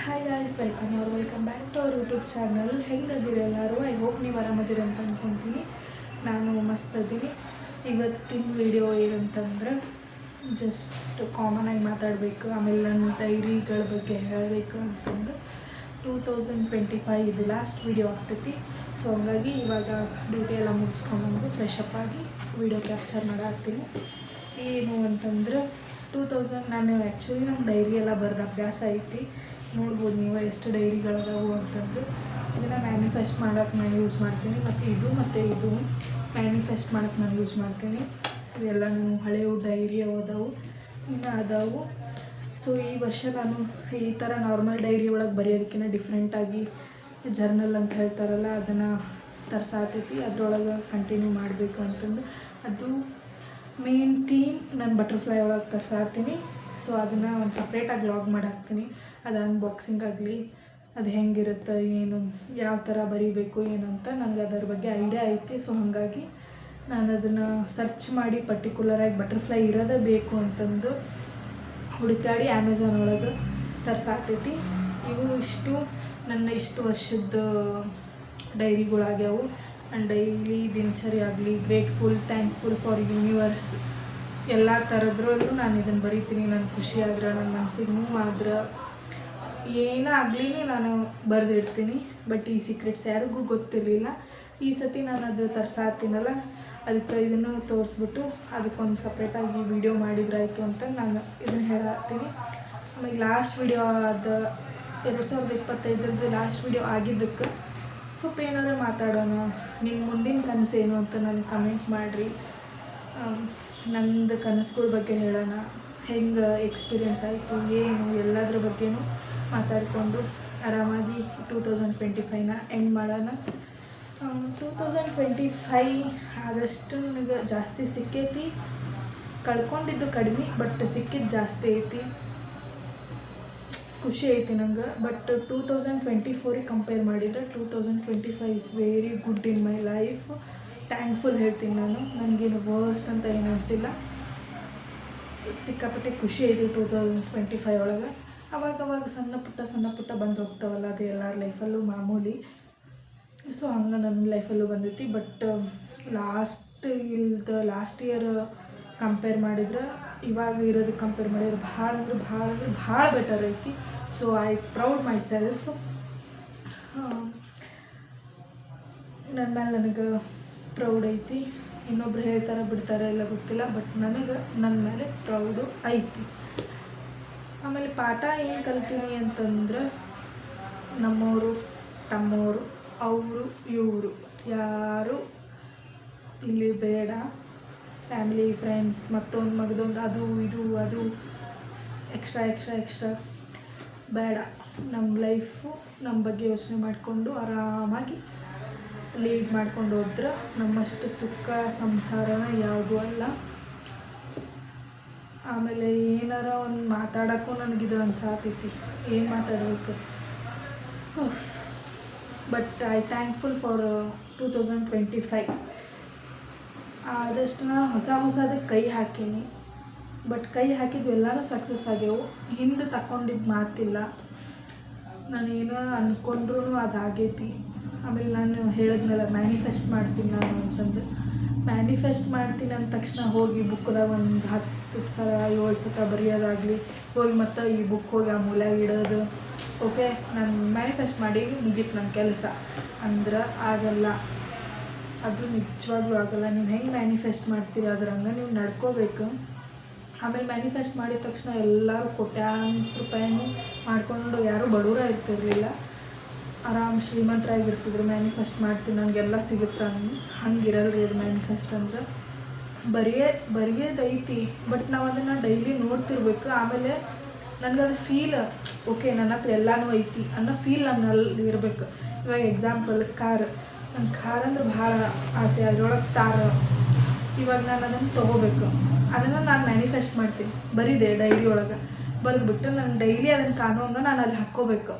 Hi guys, welcome back to our YouTube channel. ಹೆಂಗದಿರಿ ಎಲ್ಲರೂ? I hope ನೀವು ಆರಾಮದಿರಿ ಅಂತ ಅಂದ್ಕೊತೀನಿ. ನಾನು ಮಸ್ತ್ ಅದೀನಿ. ಇವತ್ತಿನ ವಿಡಿಯೋ ಏನಂತಂದ್ರೆ ಜಸ್ಟ್ ಕಾಮನಾಗಿ ಮಾತಾಡಬೇಕು, ಆಮೇಲೆ ನನ್ನ ಡೈರಿಗಳ ಬಗ್ಗೆ ಹೇಳಬೇಕು ಅಂತಂದು 2025 ಇದು ಲಾಸ್ಟ್ ವಿಡಿಯೋ ಆಗ್ತೈತಿ. ಸೊ ಹಂಗಾಗಿ ಇವಾಗ ಡ್ಯೂಟಿ ಎಲ್ಲ ಮುಗಿಸ್ಕೊಂಡ್ಬಂದು ಫ್ರೆಶ್ ಅಪ್ ಆಗಿ ವಿಡಿಯೋ ಕ್ಯಾಪ್ಚರ್ ಮಾಡಾಕ್ತೀನಿ. ಏನು ಅಂತಂದ್ರೆ ನಾನು ಆ್ಯಕ್ಚುಲಿ ನಮ್ಮ ಡೈರಿ ಎಲ್ಲ ಬರೆದು ಅಭ್ಯಾಸ ಐತಿ. ನೋಡ್ಬೋದು ನೀವು ಎಷ್ಟು ಡೈರಿಗಳದಾವು ಅಂತಂದು. ಇದನ್ನು ಮ್ಯಾನಿಫೆಸ್ಟ್ ಮಾಡೋಕ್ಕೆ ನಾನು ಯೂಸ್ ಮಾಡ್ತೀನಿ, ಮತ್ತು ಇದು ಮ್ಯಾನಿಫೆಸ್ಟ್ ಮಾಡೋಕ್ಕೆ ನಾನು ಯೂಸ್ ಮಾಡ್ತೀನಿ. ಇವೆಲ್ಲ ನಾನು ಹಳೆಯವು ಡೈರಿ ಅದಾವು, ಇನ್ನು ಅದಾವು. ಸೊ ಈ ವರ್ಷ ನಾನು ಈ ಥರ ನಾರ್ಮಲ್ ಡೈರಿ ಒಳಗೆ ಬರೆಯೋದಕ್ಕಿಂತ ಡಿಫ್ರೆಂಟಾಗಿ ಜರ್ನಲ್ ಅಂತ ಹೇಳ್ತಾರಲ್ಲ, ಅದನ್ನು ತರ್ಸಾತೈತಿ. ಅದರೊಳಗೆ ಕಂಟಿನ್ಯೂ ಮಾಡಬೇಕು ಅಂತಂದು ಅದು ಮೇನ್ ಥೀಮ್. ನಾನು ಬಟರ್ಫ್ಲೈ ಒಳಗೆ ತರ್ಸಾತೀನಿ. ಸೊ ಅದನ್ನು ಒಂದು ಸಪ್ರೇಟಾಗಿ ವ್ಲಾಗ್ ಮಾಡಾಕ್ತೀನಿ. ಅದು ಅನ್ಬಾಕ್ಸಿಂಗ್ ಆಗಲಿ, ಅದು ಹೆಂಗಿರುತ್ತೆ, ಏನು ಯಾವ ಥರ ಬರೀಬೇಕು ಏನಂತ ನನಗೆ ಅದರ ಬಗ್ಗೆ ಐಡಿಯಾ ಐತಿ. ಸೊ ಹಾಗಾಗಿ ನಾನು ಅದನ್ನು ಸರ್ಚ್ ಮಾಡಿ ಪರ್ಟಿಕ್ಯುಲರಾಗಿ ಬಟರ್ಫ್ಲೈ ಇರೋದೇ ಬೇಕು ಅಂತಂದು ಹುಡುಕಾಡಿ ಅಮೆಝಾನ್ ಒಳಗೆ ತರ್ಸಾತೈತಿ. ಇವು ನನ್ನ ಇಷ್ಟು ವರ್ಷದ ಡೈರಿಗಳಾಗ್ಯಾವು. ಆ್ಯಂಡ್ ಡೈಲಿ ದಿನಚರಿ ಆಗಲಿ, ಗ್ರೇಟ್ಫುಲ್, ಥ್ಯಾಂಕ್ಫುಲ್ ಫಾರ್ ಯೂನಿವರ್ಸ್, ಎಲ್ಲ ಥರದ್ರಲ್ಲೂ ನಾನು ಇದನ್ನು ಬರಿತೀನಿ. ನಾನು ಖುಷಿ ಆದ್ರೆ, ನನ್ನ ಮನಸ್ಸಿಗೆ ನೋವು ಆದ್ರೆ, ಏನೇ ಆಗಲಿ ನಾನು ಬರೆದಿಡ್ತೀನಿ. ಬಟ್ ಈ ಸೀಕ್ರೆಟ್ಸ್ ಯಾರಿಗೂ ಗೊತ್ತಿರಲಿಲ್ಲ. ಈ ಸತಿ ನಾನು ಅದು ತರ್ಸಾತೀನಲ್ಲ, ಅದಕ್ಕೆ ಇದನ್ನು ತೋರಿಸ್ಬಿಟ್ಟು ಅದಕ್ಕೊಂದು ಸಪ್ರೇಟಾಗಿ ವಿಡಿಯೋ ಮಾಡಿದ್ರಾಯಿತು ಅಂತ ನಾನು ಇದನ್ನು ಹೇಳತ್ತೀನಿ. ಆಮೇಲೆ ಲಾಸ್ಟ್ ವಿಡಿಯೋ ಅದು 2025 ಲಾಸ್ಟ್ ವಿಡಿಯೋ ಆಗಿದ್ದಕ್ಕೆ ಸ್ವಲ್ಪ ಏನಾದರೂ ಮಾತಾಡೋಣ, ನಿಮ್ಮ ಮುಂದಿನ ಕನಸೇನು ಅಂತ ನನಗೆ ಕಮೆಂಟ್ ಮಾಡಿರಿ. ನಂದು ಕನಸುಗಳ ಬಗ್ಗೆ ಹೇಳೋಣ, ಹೆಂಗೆ ಎಕ್ಸ್ಪೀರಿಯೆನ್ಸ್ ಆಯಿತು, ಏನು ಎಲ್ಲದ್ರ ಬಗ್ಗೆನೂ ಮಾತಾಡಿಕೊಂಡು ಆರಾಮಾಗಿ 2025ನ ಎಂಡ್ ಮಾಡೋಣ. 2025 ಆದಷ್ಟು ನನಗೆ ಜಾಸ್ತಿ ಸಿಕ್ಕೈತಿ. ಕಳ್ಕೊಂಡಿದ್ದು ಕಡಿಮೆ, ಬಟ್ ಸಿಕ್ಕಿದ್ದು ಜಾಸ್ತಿ ಐತಿ. ಖುಷಿ ಐತಿ ನಂಗೆ. ಬಟ್ 2024ಗೆ ಕಂಪೇರ್ ಮಾಡಿದರೆ 2025 is very good in my life. Thankful ಹೇಳ್ತೀನಿ ನಾನು. ನನಗೇನು ವರ್ಸ್ಟ್ ಅಂತ ಏನು ಅನಿಸಿಲ್ಲ. ಸಿಕ್ಕಾಪಟ್ಟೆ ಖುಷಿ ಐತಿ 2025 ಒಳಗೆ. ಅವಾಗ ಸಣ್ಣ ಪುಟ್ಟ ಬಂದು ಹೋಗ್ತಾವಲ್ಲ, ಅದು ಎಲ್ಲರ ಲೈಫಲ್ಲೂ ಮಾಮೂಲಿ. ಸೊ ಹಂಗೆ ನನ್ನ ಲೈಫಲ್ಲೂ ಬಂದೈತಿ. ಬಟ್ ಲಾಸ್ಟ್ ಇಯರ್ ಕಂಪೇರ್ ಮಾಡಿದ್ರೆ ಇವಾಗ ಇರೋದಕ್ಕೆ ಕಂಪೇರ್ ಮಾಡಿದ್ರೆ ಭಾಳ ಬೆಟರ್ ಐತಿ. So I proud my self. ನನ್ನ ಮೇಲೆ ನನಗೆ ಪ್ರೌಡ್ ಐತಿ. ಇನ್ನೊಬ್ರು ಹೇಳ್ತಾರೆ ಬಿಡ್ತಾರೆ ಎಲ್ಲ ಗೊತ್ತಿಲ್ಲ, ಬಟ್ ನನಗೆ ನನ್ನ ಮೇಲೆ ಪ್ರೌಡು ಐತಿ. ಆಮೇಲೆ ಪಾಠ ಏನು ಕಲ್ತೀನಿ ಅಂತಂದ್ರೆ, ನಮ್ಮವರು, ತಮ್ಮವರು, ಅವರು, ಇವರು ಯಾರು ಇಲ್ಲಿ ಬೇಡ. ಫ್ಯಾಮಿಲಿ, ಫ್ರೆಂಡ್ಸ್, ಮಗದೊಂದು ಅದು ಎಕ್ಸ್ಟ್ರಾ ಬೇಡ. ನಮ್ಮ ಲೈಫು ನಮ್ಮ ಬಗ್ಗೆ ಯೋಚನೆ ಮಾಡಿಕೊಂಡು ಆರಾಮಾಗಿ ಲೀಡ್ ಮಾಡ್ಕೊಂಡು ಹೋದ್ರೆ ನಮ್ಮಷ್ಟು ಸುಖ ಸಂಸಾರನ ಯಾವುದೂ ಅಲ್ಲ. ಆಮೇಲೆ ಏನಾರ ಒಂದು ಮಾತಾಡೋಕ್ಕೂ ನನಗಿದು ಅನ್ಸಾತೈತಿ, ಏನು ಮಾತಾಡಬೇಕು. But I thankful for 2025. ಆದಷ್ಟು ನಾನು ಹೊಸದಕ್ಕೆ ಕೈ ಹಾಕೀನಿ. ಬಟ್ ಕೈ ಹಾಕಿದ್ವು ಎಲ್ಲನೂ ಸಕ್ಸಸ್ ಆಗ್ಯಾವು. ಹಿಂದೆ ತಗೊಂಡಿದ್ದು ಮಾತಿಲ್ಲ. ನಾನೇನೋ ಅಂದ್ಕೊಂಡ್ರೂ ಅದಾಗೈತಿ. ಆಮೇಲೆ ನಾನು ಹೇಳಿದ್ನಲ್ಲ, ಮ್ಯಾನಿಫೆಸ್ಟ್ ಮಾಡ್ತೀನಿ ನಾನು ಅಂತಂದು. ಮ್ಯಾನಿಫೆಸ್ಟ್ ಮಾಡ್ತೀನಿ ಅಂದ ತಕ್ಷಣ ಹೋಗಿ ಬುಕ್ದಾಗ ಒಂದು 10 ಸಲ 7 ಸತ ಬರೆಯೋದಾಗಲಿ, ಹೋಗಿ ಮತ್ತು ಈ ಬುಕ್ ಹೋಗಿ ಆ ಮೂಲೆಗೆ ಇಡೋದು. ಓಕೆ, ನಾನು ಮ್ಯಾನಿಫೆಸ್ಟ್ ಮಾಡಿ ಮುಗೀತು ನನ್ನ ಕೆಲಸ ಅಂದ್ರೆ ಆಗಲ್ಲ. ಅದು ನಿಜವಾಗ್ಲೂ ಆಗಲ್ಲ. ನೀವು ಹೆಂಗೆ ಮ್ಯಾನಿಫೆಸ್ಟ್ ಮಾಡ್ತೀರಿ ಅದ್ರಂಗೆ ನೀವು ನಡ್ಕೋಬೇಕು. ಆಮೇಲೆ ಮ್ಯಾನಿಫೆಸ್ಟ್ ಮಾಡಿದ ತಕ್ಷಣ ಎಲ್ಲರೂ ಕೋಟ್ಯಾಂತರ ರೂಪಾಯಿನೂ ಮಾಡ್ಕೊಂಡು ಯಾರೂ ಬಡವರ ಇರ್ತಿರಲಿಲ್ಲ, ಆರಾಮ್ ಶ್ರೀಮಂತರಾಗಿರ್ತಿದ್ರು. ಮ್ಯಾನಿಫೆಸ್ಟ್ ಮಾಡ್ತೀನಿ ನನಗೆಲ್ಲ ಸಿಗುತ್ತೆ ಹಂಗಿರಲ್ರಿ ಅದು. ಮ್ಯಾನಿಫೆಸ್ಟ್ ಅಂದ್ರೆ ಬರೆಯೋದೈತಿ, ಬಟ್ ನಾವು ಅದನ್ನು ಡೈಲಿ ನೋಡ್ತಿರ್ಬೇಕು. ಆಮೇಲೆ ನನಗದು ಫೀಲ್, ಓಕೆ ನನ್ನ ಹತ್ರ ಎಲ್ಲನೂ ಐತಿ ಅನ್ನೋ ಫೀಲ್ ನನ್ನಲ್ಲಿ ಇರಬೇಕು. ಇವಾಗ ಎಕ್ಸಾಂಪಲ್ ನನ್ನ ಕಾರ್ ಅಂದ್ರೆ ಭಾಳ ಆಸೆ. ಅದರೊಳಗೆ ಇವಾಗ ನಾನು ಅದನ್ನು ತೊಗೋಬೇಕು. ಅದನ್ನು ನಾನು ಮ್ಯಾನಿಫೆಸ್ಟ್ ಮಾಡ್ತೀನಿ, ಬರೀದೆ ಡೈರಿ ಒಳಗೆ ಬರೆದ್ಬಿಟ್ಟು ನಾನು ಡೈಲಿ ಅದನ್ನು ಕಾಣುವಂಗೆ ನಾನು ಅಲ್ಲಿ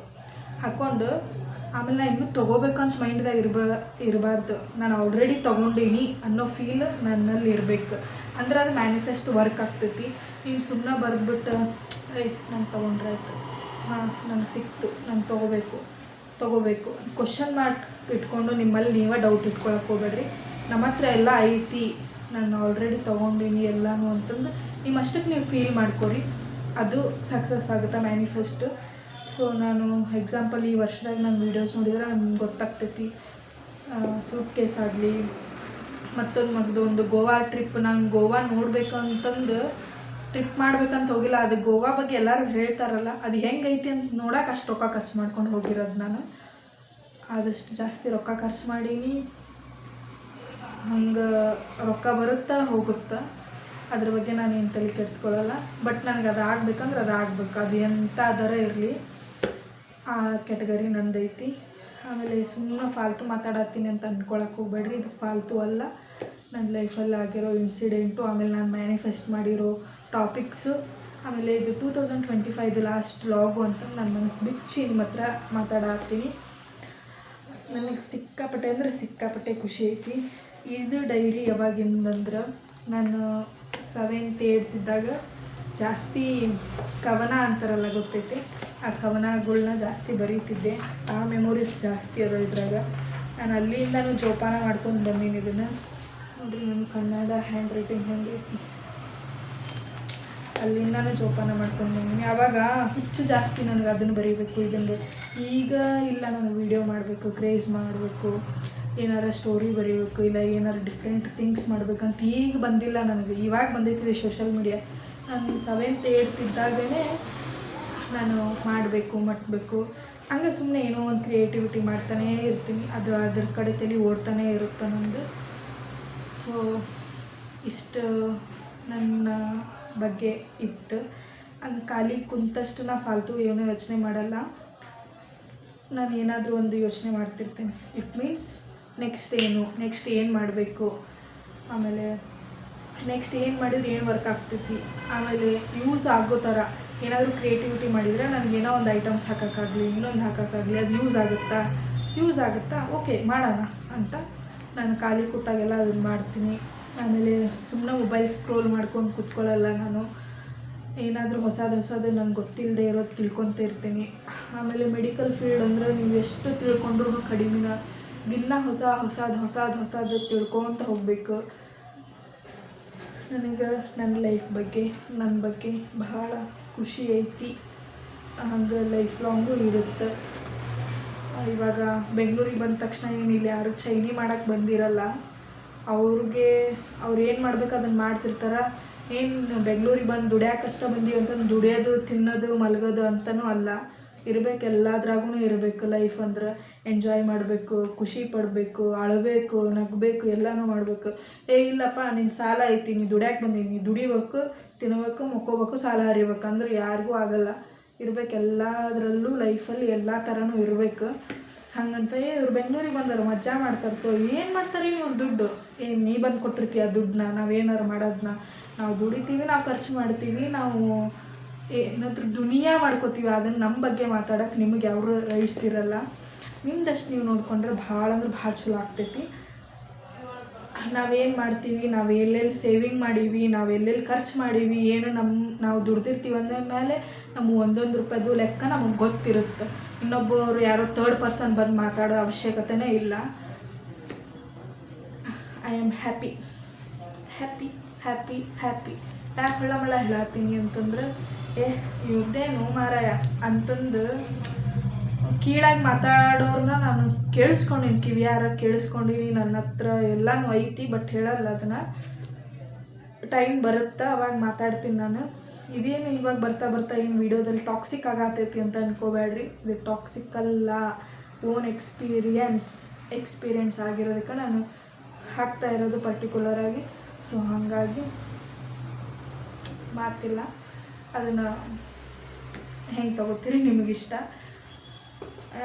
ಹಾಕ್ಕೊಂಡು ಆಮೇಲೆ ನಾನು ಇನ್ನೂ ತೊಗೋಬೇಕಂತ ಮೈಂಡ್ದಾಗ ಇರಬಾರ್ದು. ನಾನು ಆಲ್ರೆಡಿ ತೊಗೊಂಡೀನಿ ಅನ್ನೋ ಫೀಲ್ ನನ್ನಲ್ಲಿ ಇರಬೇಕು. ಅಂದ್ರೆ ಅದು ಮ್ಯಾನಿಫೆಸ್ಟ್ ವರ್ಕ್ ಆಗ್ತೈತಿ. ನೀನು ಸುಮ್ಮನೆ ಬರೆದ್ಬಿಟ್ಟು ನಾನು ತೊಗೊಂಡ್ರಾಯ್ತು ಹಾಂ ನಂಗೆ ಸಿಕ್ತು, ನಾನು ತೊಗೋಬೇಕು ಕ್ವಶನ್ ಮಾರ್ಕ್ ಇಟ್ಕೊಂಡು ನಿಮ್ಮಲ್ಲಿ ನೀವೇ ಡೌಟ್ ಇಟ್ಕೊಳಕ್ಕೆ ಹೋಗ್ಬೇಡ್ರಿ. ನಮ್ಮ ಹತ್ರ ಎಲ್ಲ ಐತಿ, ನಾನು ಆಲ್ರೆಡಿ ತೊಗೊಂಡಿನಿ ಎಲ್ಲನೂ ಅಂತಂದು ನಿಮ್ಮ ಅಷ್ಟಕ್ಕೆ ನೀವು ಫೀಲ್ ಮಾಡ್ಕೊರಿ, ಅದು ಸಕ್ಸಸ್ ಆಗುತ್ತೆ ಮ್ಯಾನಿಫೆಸ್ಟ್. ಸೊ ನಾನು ಎಕ್ಸಾಂಪಲ್ ಈ ವರ್ಷದಾಗ ನಾನು ವೀಡಿಯೋಸ್ ನೋಡಿದ್ರೆ ನಮ್ಗೆ ಗೊತ್ತಾಗ್ತೈತಿ. ಸೂಟ್ ಕೇಸ್ ಆಗಲಿ, ಒಂದು ಗೋವಾ ಟ್ರಿಪ್, ನಾನು ಗೋವಾ ನೋಡಬೇಕು ಅಂತಂದು ಟ್ರಿಪ್ ಮಾಡ್ಬೇಕಂತ ಹೋಗಿಲ್ಲ. ಅದು ಗೋವಾ ಬಗ್ಗೆ ಎಲ್ಲರೂ ಹೇಳ್ತಾರಲ್ಲ, ಅದು ಹೆಂಗೈತಿ ಅಂತ ನೋಡೋಕೆ ಅಷ್ಟು ರೊಕ್ಕ ಖರ್ಚು ಮಾಡ್ಕೊಂಡು ಹೋಗಿರೋದು. ನಾನು ಆದಷ್ಟು ಜಾಸ್ತಿ ರೊಕ್ಕ ಖರ್ಚು ಮಾಡೀನಿ. ಹಂಗೆ ರೊಕ್ಕ ಬರುತ್ತಾ ಹೋಗುತ್ತಾ, ಅದ್ರ ಬಗ್ಗೆ ನಾನು ಏನು ತಲೆ ಕೆಡಿಸ್ಕೊಳ್ಳಲ್ಲ. ಬಟ್ ನನಗೆ ಅದು ಆಗ್ಬೇಕಂದ್ರೆ ಅದು ಆಗ್ಬೇಕು, ಅದು ಎಂಥ ದರ ಇರಲಿ, ಆ ಕ್ಯಾಟಗರಿ ನಂದೈತಿ. ಆಮೇಲೆ ಸುಮ್ಮನೆ ಫಾಲ್ತು ಮಾತಾಡತ್ತೀನಿ ಅಂತ ಅಂದ್ಕೊಳಕ್ಕೆ ಹೋಗ್ಬೇಡ್ರಿ, ಇದು ಫಾಲ್ತು ಅಲ್ಲ, ನನ್ನ ಲೈಫಲ್ಲಿ ಆಗಿರೋ ಇನ್ಸಿಡೆಂಟು, ಆಮೇಲೆ ನಾನು ಮ್ಯಾನಿಫೆಸ್ಟ್ ಮಾಡಿರೋ ಟಾಪಿಕ್ಸು, ಆಮೇಲೆ ಇದು 2025 ಲಾಸ್ಟ್ ವ್ಲಾಗು ಅಂತ ನನ್ನ ಮನಸ್ಸು ಬಿಚ್ಚಿ ನಿಮ್ಮ ಹತ್ರ ಮಾತಾಡತ್ತೀನಿ. ನನಗೆ ಸಿಕ್ಕಾಪಟ್ಟೆ ಖುಷಿ ಐತಿ. ಇದು ಡೈರಿ ಯಾವಾಗಿಂದಂದ್ರೆ ನಾನು 7th 8th ಇದ್ದಾಗ ಜಾಸ್ತಿ ಕವನ ಅಂತಾರಲ್ಲ ಗೊತ್ತೈತಿ, ಆ ಕವನಗಳ್ನ ಜಾಸ್ತಿ ಬರೀತಿದ್ದೆ. ಆ ಮೆಮೊರೀಸ್ ಜಾಸ್ತಿ ಅದ ಇದ್ರಾಗ. ನಾನು ಅಲ್ಲಿಂದನೂ ಜೋಪಾನ ಮಾಡ್ಕೊಂಡು ಬಂದೀನಿ ಇದನ್ನು. ನೋಡಿರಿ ನನ್ನ ಕನ್ನಡ ಹ್ಯಾಂಡ್ ರೈಟಿಂಗ್ ಹೆಂಗೈತಿ, ಅಲ್ಲಿಂದನೂ ಜೋಪಾನ ಮಾಡ್ಕೊಂಡು ಬಂದೀನಿ. ಆವಾಗ ಹುಚ್ಚು ಜಾಸ್ತಿ ನನಗೆ ಅದನ್ನು ಬರೀಬೇಕು ಇದನ್ನು. ಈಗ ಇಲ್ಲ, ನಾನು ವೀಡಿಯೋ ಮಾಡಬೇಕು, ಕ್ರೇಜ್ ಮಾಡಬೇಕು, ಏನಾರ ಸ್ಟೋರಿ ಬರೀಬೇಕು, ಇಲ್ಲ ಏನಾರು ಡಿಫ್ರೆಂಟ್ ಥಿಂಗ್ಸ್ ಮಾಡ್ಬೇಕಂತ ಈಗ ಬಂದಿಲ್ಲ ನನಗೆ, ಇವಾಗ ಬಂದೈತಿದೆ ಸೋಷಲ್ ಮೀಡಿಯಾ. ನಾನು 7th 8th ಇದ್ದಾಗೇ ನಾನು ಮಾಡಬೇಕು ಮಟ್ಟಬೇಕು ಹಂಗೆ ಸುಮ್ಮನೆ ಏನೋ ಒಂದು ಕ್ರಿಯೇಟಿವಿಟಿ ಮಾಡ್ತಾನೇ ಇರ್ತೀನಿ. ಅದು ಅದ್ರ ಕಡೆ ತಲೆ ಓಡ್ತಾನೇ ಇರುತ್ತೆ ನಂದು. ಸೊ ಇಷ್ಟು ನನ್ನ ಬಗ್ಗೆ ಇತ್ತು. ಹಂಗೆ ಖಾಲಿ ಕುಂತಷ್ಟು ನಾ ಫಾಲ್ತು ಏನೂ ಯೋಚನೆ ಮಾಡಲ್ಲ. ನಾನು ಏನಾದರೂ ಒಂದು ಯೋಚನೆ ಮಾಡ್ತಿರ್ತೀನಿ. ಇಟ್ ಮೀನ್ಸ್ ನೆಕ್ಸ್ಟ್ ಏನು ಮಾಡಬೇಕು, ಆಮೇಲೆ ನೆಕ್ಸ್ಟ್ ಏನು ಮಾಡಿದ್ರೆ ಏನು ವರ್ಕ್ ಆಗ್ತೈತಿ, ಆಮೇಲೆ ಯೂಸ್ ಆಗೋ ಥರ ಏನಾದರೂ ಕ್ರಿಯೇಟಿವಿಟಿ ಮಾಡಿದರೆ ನನಗೇನೋ ಒಂದು ಐಟಮ್ಸ್ ಹಾಕೋಕ್ಕಾಗಲಿ, ಇನ್ನೊಂದು ಹಾಕೋಕ್ಕಾಗಲಿ, ಅದು ಯೂಸ್ ಆಗುತ್ತಾ ಓಕೆ ಮಾಡೋಣ ಅಂತ ನಾನು ಖಾಲಿ ಕೂತಾಗೆಲ್ಲ ಅದನ್ನು ಮಾಡ್ತೀನಿ. ಆಮೇಲೆ ಸುಮ್ಮನೆ ಮೊಬೈಲ್ ಸ್ಕ್ರೋಲ್ ಮಾಡ್ಕೊಂಡು ಕೂತ್ಕೊಳ್ಳಲ್ಲ ನಾನು. ಏನಾದರೂ ಹೊಸದು ನನಗೆ ಗೊತ್ತಿಲ್ಲದೆ ಇರೋದು ತಿಳ್ಕೊತ ಇರ್ತೀನಿ. ಆಮೇಲೆ ಮೆಡಿಕಲ್ ಫೀಲ್ಡ್ ಅಂದರೆ ನೀವು ಎಷ್ಟು ತಿಳ್ಕೊಂಡ್ರೂ ಕಡಿಮೆನ. ದಿನ ಹೊಸದು ತಿಳ್ಕೊತ ಹೋಗಬೇಕು. ನನಗೆ ನನ್ನ ಲೈಫ್ ಬಗ್ಗೆ ಬಹಳ ಖುಷಿ ಐತಿ. ಹಂಗೆ ಲೈಫ್ ಲಾಂಗು ಇರುತ್ತೆ. ಇವಾಗ ಬೆಂಗಳೂರಿಗೆ ಬಂದ ತಕ್ಷಣ ಏನಿಲ್ಲ, ಯಾರು ಚೈನಿ ಮಾಡೋಕ್ಕೆ ಬಂದಿರಲ್ಲ. ಅವ್ರು ಏನು ಮಾಡ್ಬೇಕು ಅದನ್ನು ಮಾಡ್ತಿರ್ತಾರೆ. ಏನು ಬೆಂಗಳೂರಿಗೆ ಬಂದು ದುಡಿಯೋಕೆ ಕಷ್ಟ ಬಂದೀವಿ ಅಂತಂದು ದುಡಿಯೋದು, ತಿನ್ನೋದು, ಮಲಗೋದು ಅಂತಲೂ ಅಲ್ಲ. ಇರಬೇಕು, ಎಲ್ಲದ್ರಾಗೂ ಇರಬೇಕು. ಲೈಫ್ ಅಂದ್ರೆ ಎಂಜಾಯ್ ಮಾಡಬೇಕು, ಖುಷಿ ಪಡಬೇಕು, ಅಳಬೇಕು, ನಗಬೇಕು, ಎಲ್ಲನೂ ಮಾಡಬೇಕು. ಇಲ್ಲಪ್ಪ ನಿನ್ನ ಸಾಲ ಐತಿ, ನೀ ದುಡಿಯೋಕೆ ಬಂದೀನಿ, ದುಡಿಬೇಕು, ತಿನ್ನಬೇಕು, ಮಕ್ಕೋಬೇಕು, ಸಾಲ ಹರಿಬೇಕು ಅಂದ್ರೆ ಯಾರಿಗೂ ಆಗಲ್ಲ. ಇರಬೇಕು, ಎಲ್ಲದರಲ್ಲೂ ಲೈಫಲ್ಲಿ ಎಲ್ಲ ಥರನೂ ಇರಬೇಕು. ಹಂಗಂತ ಇವ್ರು ಬೆಂಗಳೂರಿಗೆ ಬಂದರು ಮಜಾ ಮಾಡ್ತಾರತ್ತೋ, ಏನು ಮಾಡ್ತಾರೆ ಇವ್ರು ದುಡ್ಡು, ನೀ ಬಂದು ಕೊಟ್ಟಿರ್ತೀಯ ದುಡ್ಡನ್ನ, ನಾವೇನಾರು ಮಾಡೋದನ್ನ, ನಾವು ದುಡಿತೀವಿ, ನಾವು ಖರ್ಚು ಮಾಡ್ತೀವಿ, ನಾವು ಏನಾದರೂ ದುನಿಯಾ ಮಾಡ್ಕೋತೀವಿ. ಅದನ್ನು ನಮ್ಮ ಬಗ್ಗೆ ಮಾತಾಡೋಕ್ಕೆ ನಿಮಗೆ ಯಾವ ರೈಟ್ಸ್ ಇರಲ್ಲ. ನಿಮ್ದಷ್ಟು ನೀವು ನೋಡಿಕೊಂಡ್ರೆ ಭಾಳ ಚಲೋ ಆಗ್ತೈತಿ. ನಾವೇನು ಮಾಡ್ತೀವಿ, ನಾವು ಎಲ್ಲೆಲ್ಲಿ ಸೇವಿಂಗ್ ಮಾಡೀವಿ, ನಾವು ಎಲ್ಲೆಲ್ಲಿ ಖರ್ಚು ಮಾಡೀವಿ, ಏನು ನಾವು ದುಡ್ದಿರ್ತೀವಿ ಅಂದ ಮೇಲೆ ನಮಗೆ ಒಂದೊಂದು ರೂಪಾಯಿದು ಲೆಕ್ಕ ನಮಗೆ ಗೊತ್ತಿರುತ್ತೆ. ಇನ್ನೊಬ್ಬರು ಯಾರೋ ಥರ್ಡ್ ಪರ್ಸನ್ ಬಂದು ಮಾತಾಡೋ ಅವಶ್ಯಕತೆನೇ ಇಲ್ಲ. I am happy. ಯಾಕೆ ಹೊಳ್ಳಮಳ ಹೇಳತ್ತೀನಿ ಅಂತಂದ್ರೆ, ಇವ್ರದ್ದೇನು ಮಾರಾಯ ಅಂತಂದು ಕೀಳಾಗಿ ಮಾತಾಡೋರನ್ನ ನಾನು ಕೇಳಿಸ್ಕೊಂಡಿನಿ, ಕಿವಿಯಾರ ಕೇಳಿಸ್ಕೊಂಡಿನಿ. ನನ್ನ ಹತ್ರ ಎಲ್ಲನೂ ಐತಿ, ಬಟ್ ಹೇಳಲ್ಲ ಅದನ್ನು. ಟೈಮ್ ಬರುತ್ತಾ ಅವಾಗ ಮಾತಾಡ್ತೀನಿ ನಾನು. ಇದೇನು ಇವಾಗ ಬರ್ತಾ ಏನು ವೀಡಿಯೋದಲ್ಲಿ ಟಾಕ್ಸಿಕ್ ಆಗತೈತಿ ಅಂತ ಅನ್ಕೋಬೇಡ್ರಿ. ಇದು ಟಾಕ್ಸಿಕ್ ಅಲ್ಲ, ಓನ್ ಎಕ್ಸ್ಪೀರಿಯೆನ್ಸ್ ಆಗಿರೋದಕ್ಕೆ ನಾನು ಹಾಕ್ತಾ ಇರೋದು ಪರ್ಟಿಕ್ಯುಲರಾಗಿ. ಸೊ ಹಾಗಾಗಿ ಮಾತಿಲ್ಲ, ಅದನ್ನು ಹೆಂಗೆ ತಗೋತೀರಿ ನಿಮಗಿಷ್ಟ.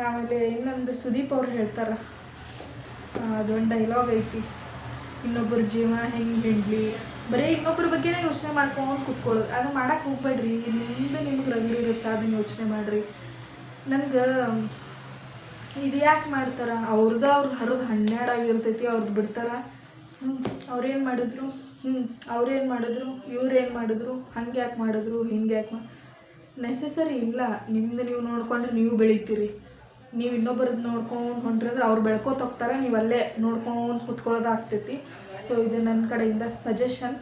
ಆಮೇಲೆ ಇನ್ನೊಂದು ಸುದೀಪ್ ಅವ್ರು ಹೇಳ್ತಾರೆ, ಅದೊಂದು ಡೈಲಾಗ್ ಐತಿ, ಇನ್ನೊಬ್ಬರ ಜೀವನ ಹೆಂಗೆ ಹಿಡ್ಲಿ, ಬರೀ ಇನ್ನೊಬ್ಬರ ಬಗ್ಗೆನೇ ಯೋಚನೆ ಮಾಡ್ಕೊಂಡು ಕೂತ್ಕೊಳ್ಳೋದು. ಅದು ಮಾಡೋಕ್ಕೆ ಹೋಗ್ಬೇಡ್ರಿ. ನಿಮಗೆ ರಗಡಿ ಇರುತ್ತೆ, ಅದನ್ನು ಯೋಚನೆ ಮಾಡಿರಿ. ನನಗೆ ಇದು ಯಾಕೆ ಮಾಡ್ತಾರೆ, ಅವ್ರು ಹರಿದು 12 ಆಗಿರ್ತೈತಿ, ಅವ್ರದ್ದು ಬಿಡ್ತಾರೆ. ಅವ್ರೇನು ಮಾಡಿದ್ರು, ಇವ್ರೇನು ಮಾಡಿದ್ರು, ಹಂಗೆ ಯಾಕೆ ಮಾಡಿದ್ರು, ಹಿಂಗೆ ಯಾಕೆ ನೆಸೆಸರಿ ಇಲ್ಲ. ನಿಮ್ಮದು ನೀವು ನೋಡ್ಕೊಂಡ್ರೆ ನೀವು ಬೆಳಿತೀರಿ. ನೀವು ಇನ್ನೊಬ್ಬರದ್ದು ನೋಡ್ಕೊಂಡು ಹೊಂಟ್ರಿ ಅಂದ್ರೆ ಅವ್ರು ಬೆಳ್ಕೋತ ಹೋಗ್ತಾರೆ, ನೀವು ಅಲ್ಲೇ ನೋಡ್ಕೊಂಡು ಕುತ್ಕೊಳ್ಳೋದಾಗ್ತೈತಿ. ಸೊ ಇದು ನನ್ನ ಕಡೆಯಿಂದ ಸಜೆಷನ್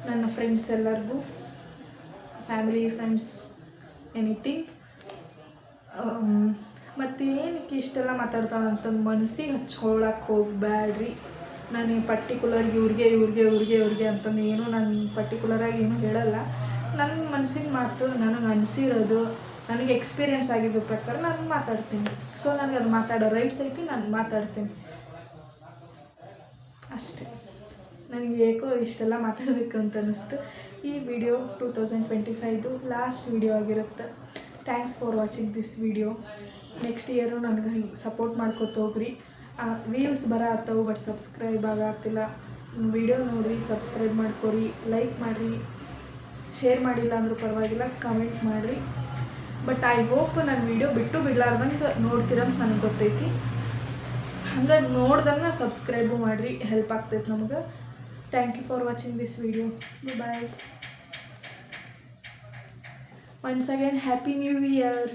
ನನ್ನ ಫ್ರೆಂಡ್ಸ್ ಎಲ್ಲರಿಗೂ, ಫ್ಯಾಮಿಲಿ ಫ್ರೆಂಡ್ಸ್ ಎನಿಥಿಂಗ್. ಮತ್ತು ಏನಕ್ಕೆ ಇಷ್ಟೆಲ್ಲ ಮಾತಾಡ್ತಾಳೆ ಅಂತಂದು ಮನಸ್ಸಿಗೆ ಹಚ್ಕೊಳಕ್ಕೆ ಹೋಗಬೇಡ್ರಿ. ನಾನು ಪರ್ಟಿಕ್ಯುಲರ್ ಇವ್ರಿಗೆ ಅಂತಂದು ಏನೂ ನಾನು ಪರ್ಟಿಕ್ಯುಲರಾಗಿ ಏನೂ ಹೇಳಲ್ಲ. ನನ್ನ ಮನಸ್ಸಿನ ಮಾತು, ನನಗೆ ಅನಿಸಿರೋದು, ನನಗೆ ಎಕ್ಸ್ಪೀರಿಯೆನ್ಸ್ ಆಗಿದ್ದ ಪ್ರಕಾರ ನಾನು ಮಾತಾಡ್ತೀನಿ. ಸೊ ನನಗೆ ಅದು ಮಾತಾಡೋ ರೈಟ್ಸ್ ಐತಿ, ನಾನು ಮಾತಾಡ್ತೀನಿ ಅಷ್ಟೇ. ನನಗೆ ಏಕೋ ಇಷ್ಟೆಲ್ಲ ಮಾತಾಡಬೇಕು ಅಂತ ಅನ್ನಿಸ್ತು. ಈ ವಿಡಿಯೋ 2025 ಲಾಸ್ಟ್ ವಿಡಿಯೋ ಆಗಿರುತ್ತೆ. Thanks for watching this video. Next year ನನಗೆ ಹಿಂಗೆ ಸಪೋರ್ಟ್ ಮಾಡ್ಕೊತ ಹೋಗ್ರಿ. ವ್ಯೂಸ್ ಬರತ್ತವು ಬಟ್ ಸಬ್ಸ್ಕ್ರೈಬ್ ಆಗತ್ತಿಲ್ಲ. ವಿಡಿಯೋ ನೋಡಿರಿ, ಸಬ್ಸ್ಕ್ರೈಬ್ ಮಾಡ್ಕೊರಿ, ಲೈಕ್ ಮಾಡಿರಿ, ಶೇರ್ ಮಾಡಿಲ್ಲ ಅಂದರೂ ಪರವಾಗಿಲ್ಲ, ಕಮೆಂಟ್ ಮಾಡಿರಿ. ಬಟ್ ಐ ಹೋಪ್ ನನ್ನ ವಿಡಿಯೋ ಬಿಟ್ಟು ಬಿಡಲಾರ್ದಂಗೆ ನೋಡ್ತೀರಂತ ನನಗೆ ಗೊತ್ತೈತಿ. ಹಂಗೆ ನೋಡ್ದಂಗೆ ಸಬ್ಸ್ಕ್ರೈಬು ಮಾಡಿರಿ, ಹೆಲ್ಪ್ ಆಗ್ತೈತೆ ನಮ್ಗೆ. Thank you for watching this video. Bye. Once again happy new year.